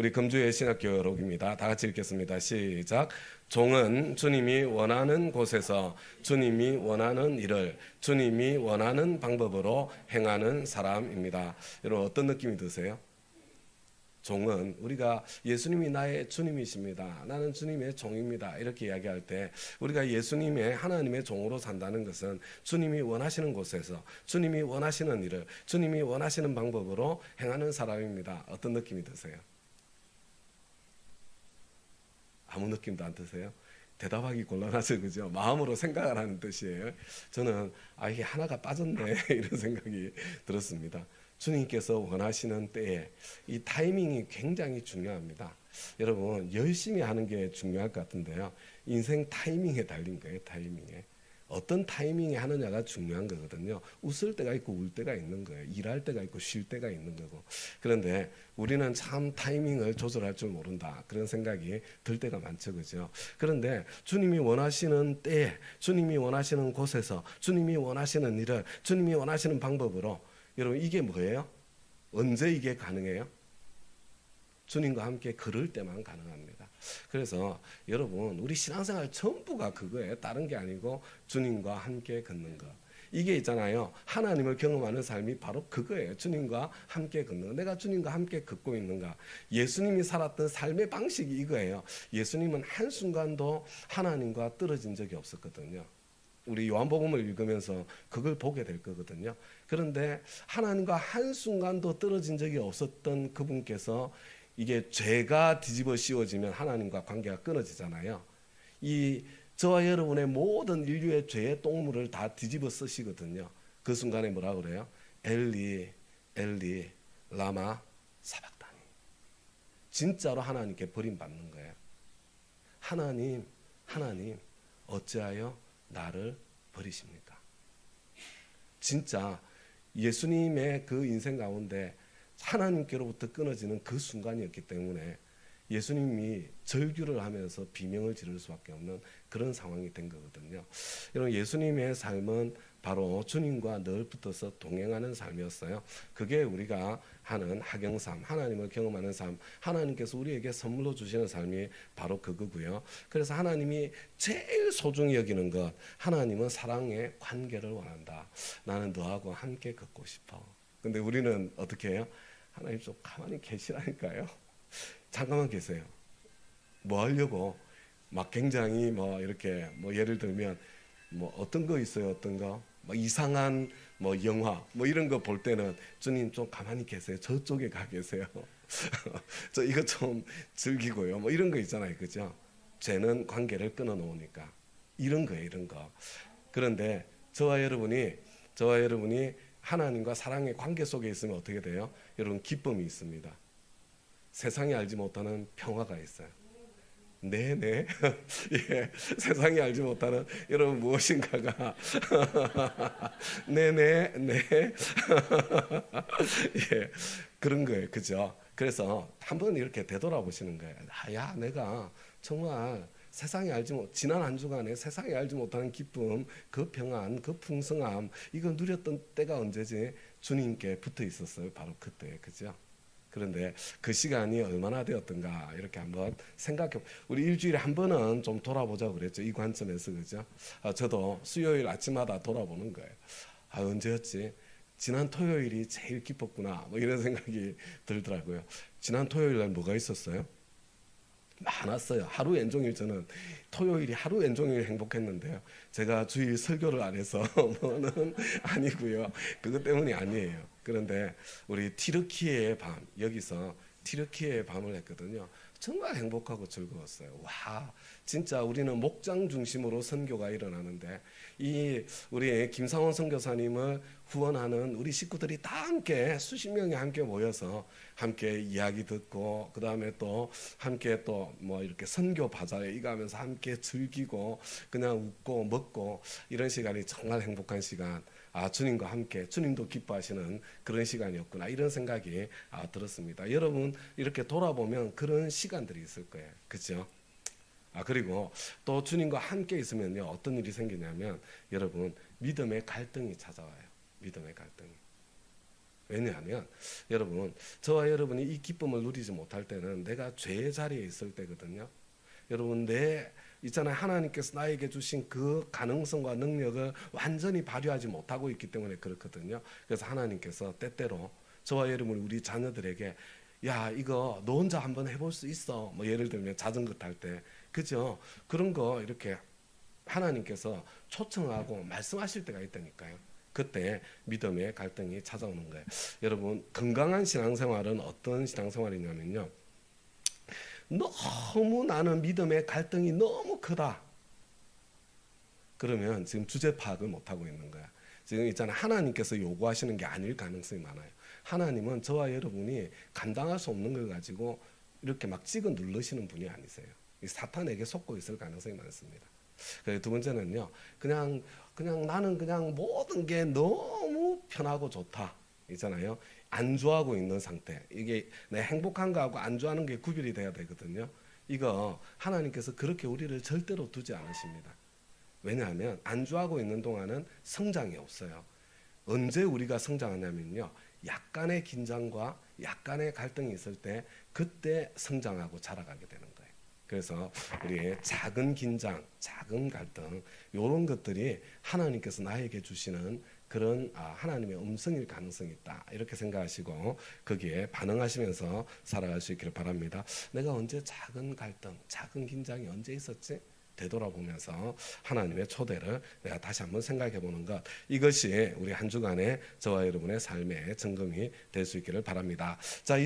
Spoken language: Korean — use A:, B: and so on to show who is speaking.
A: 우리 금주의 신학교록입니다. 다 같이 읽겠습니다. 시작. 종은 주님이 원하는 곳에서 주님이 원하는 일을 주님이 원하는 방법으로 행하는 사람입니다. 여러분 어떤 느낌이 드세요? 종은 우리가 예수님이 나의 주님이십니다. 나는 주님의 종입니다. 이렇게 이야기할 때 우리가 예수님의 하나님의 종으로 산다는 것은 주님이 원하시는 곳에서 주님이 원하시는 일을 주님이 원하시는 방법으로 행하는 사람입니다. 어떤 느낌이 드세요? 아무 느낌도 안 드세요? 대답하기 곤란하죠, 그죠? 마음으로 생각을 하는 뜻이에요. 저는 이게 하나가 빠졌네 이런 생각이 들었습니다. 주님께서 원하시는 때에 이 타이밍이 굉장히 중요합니다. 여러분 열심히 하는 게 중요할 것 같은데요. 인생 타이밍에 달린 거예요. 타이밍에. 어떤 타이밍에 하느냐가 중요한 거거든요. 웃을 때가 있고 울 때가 있는 거예요. 일할 때가 있고 쉴 때가 있는 거고. 그런데 우리는 참 타이밍을 조절할 줄 모른다. 그런 생각이 들 때가 많죠. 그죠? 그런데 주님이 원하시는 때에 주님이 원하시는 곳에서 주님이 원하시는 일을 주님이 원하시는 방법으로 여러분 이게 뭐예요? 언제 이게 가능해요? 주님과 함께 걸을 때만 가능합니다. 그래서 여러분 우리 신앙생활 전부가 그거예요. 다른 게 아니고 주님과 함께 걷는 것. 이게 있잖아요. 하나님을 경험하는 삶이 바로 그거예요. 주님과 함께 걷는 것. 내가 주님과 함께 걷고 있는가. 예수님이 살았던 삶의 방식이 이거예요. 예수님은 한순간도 하나님과 떨어진 적이 없었거든요. 우리 요한복음을 읽으면서 그걸 보게 될 거거든요. 그런데 하나님과 한순간도 떨어진 적이 없었던 그분께서 이게 죄가 뒤집어 씌워지면 하나님과 관계가 끊어지잖아요. 이 저와 여러분의 모든 인류의 죄의 똥물을 다 뒤집어 쓰시거든요. 그 순간에 뭐라 그래요? 엘리 엘리 라마 사박다니. 진짜로 하나님께 버림받는 거예요. 하나님 어찌하여 나를 버리십니까? 진짜 예수님의 그 인생 가운데 하나님께로부터 끊어지는 그 순간이었기 때문에 예수님이 절규를 하면서 비명을 지를 수밖에 없는 그런 상황이 된 거거든요. 여러분 예수님의 삶은 바로 주님과 늘 붙어서 동행하는 삶이었어요. 그게 우리가 하는 하경삶, 하나님을 경험하는 삶, 하나님께서 우리에게 선물로 주시는 삶이 바로 그거고요. 그래서 하나님이 제일 소중히 여기는 것, 하나님은 사랑의 관계를 원한다. 나는 너하고 함께 걷고 싶어. 근데 우리는 어떻게 해요? 하나님 좀 가만히 계시라니까요. 잠깐만 계세요. 뭐 하려고? 막 굉장히 뭐 이렇게 뭐 예를 들면 뭐 어떤 거 있어요? 어떤 거? 뭐 이상한 뭐 영화 뭐 이런 거 볼 때는 주님 좀 가만히 계세요. 저쪽에 가 계세요. 저 이거 좀 즐기고요. 뭐 이런 거 있잖아요. 그죠? 죄는 관계를 끊어 놓으니까. 이런 거예요. 이런 거. 그런데 저와 여러분이 하나님과 사랑의 관계 속에 있으면 어떻게 돼요? 여러분 기쁨이 있습니다. 세상이 알지 못하는 평화가 있어요. 네네. 예, 세상이 알지 못하는 여러분 무엇인가가 네네 네. 예, 그런 거예요. 그죠? 그래서 한번 이렇게 되돌아보시는 거예요. 야, 내가 정말 세상이 알지 못, 지난 한 주간에 세상이 알지 못하는 기쁨, 그 평안, 그 풍성함, 이거 누렸던 때가 언제지? 주님께 붙어 있었어요. 바로 그때, 그죠? 그런데 그 시간이 얼마나 되었던가 이렇게 한번 생각해. 우리 일주일에 한 번은 좀 돌아보자고 그랬죠. 이 관점에서, 그죠? 저도 수요일 아침마다 돌아보는 거예요. 언제였지? 지난 토요일이 제일 기뻤구나. 뭐 이런 생각이 들더라고요. 지난 토요일 날 뭐가 있었어요? 많았어요. 하루 온종일 저는 토요일이 하루 온종일 행복했는데요. 제가 주일 설교를 안 해서 뭐는 아니고요. 그것 때문이 아니에요. 그런데 우리 티르키예의 밤, 여기서 티르키예의 밤을 했거든요. 정말 행복하고 즐거웠어요. 와, 진짜 우리는 목장 중심으로 선교가 일어나는데 이 우리 김상원 선교사님을 후원하는 우리 식구들이 다 함께 수십 명이 함께 모여서 함께 이야기 듣고 그 다음에 또 함께 또 뭐 이렇게 선교 바자회 이거 하면서 함께 즐기고 그냥 웃고 먹고 이런 시간이 정말 행복한 시간. 주님과 함께 주님도 기뻐하시는 그런 시간이었구나 이런 생각이 들었습니다. 여러분 이렇게 돌아보면 그런 시간들이 있을 거예요. 그렇죠? 그리고 또 주님과 함께 있으면요 어떤 일이 생기냐면 여러분 믿음의 갈등이 찾아와요. 믿음의 갈등이. 왜냐하면 여러분, 저와 여러분이 이 기쁨을 누리지 못할 때는 내가 죄의 자리에 있을 때거든요. 여러분, 있잖아요. 하나님께서 나에게 주신 그 가능성과 능력을 완전히 발휘하지 못하고 있기 때문에 그렇거든요. 그래서 하나님께서 때때로 저와 여러분, 우리 자녀들에게 야, 이거 너 혼자 한번 해볼 수 있어. 뭐 예를 들면 자전거 탈 때, 그죠? 그런 거 이렇게 하나님께서 초청하고 말씀하실 때가 있다니까요. 그때 믿음의 갈등이 찾아오는 거예요. 여러분, 건강한 신앙생활은 어떤 신앙생활이냐면요, 너무 나는 믿음의 갈등이 너무 크다. 그러면 지금 주제 파악을 못하고 있는 거야. 지금 있잖아, 하나님께서 요구하시는 게 아닐 가능성이 많아요. 하나님은 저와 여러분이 감당할 수 없는 걸 가지고 이렇게 막 찍어 누르시는 분이 아니세요. 사탄에게 속고 있을 가능성이 많습니다. 두 번째는요, 그냥 나는 그냥 모든 게 너무 편하고 좋다. 있잖아요. 안주하고 있는 상태. 이게 내 행복한 거하고 안주하는 게 구별이 돼야 되거든요. 이거 하나님께서 그렇게 우리를 절대로 두지 않으십니다. 왜냐하면 안주하고 있는 동안은 성장이 없어요. 언제 우리가 성장하냐면요, 약간의 긴장과 약간의 갈등이 있을 때 그때 성장하고 자라가게 되는 거예요. 그래서 우리의 작은 긴장, 작은 갈등, 이런 것들이 하나님께서 나에게 주시는 그런 하나님의 음성일 가능성이 있다, 이렇게 생각하시고 거기에 반응하시면서 살아갈 수 있기를 바랍니다. 내가 언제 작은 갈등, 작은 긴장이 언제 있었지? 되돌아보면서 하나님의 초대를 내가 다시 한번 생각해 보는 것, 이것이 우리 한 주간의 저와 여러분의 삶의 점검이 될 수 있기를 바랍니다. 자,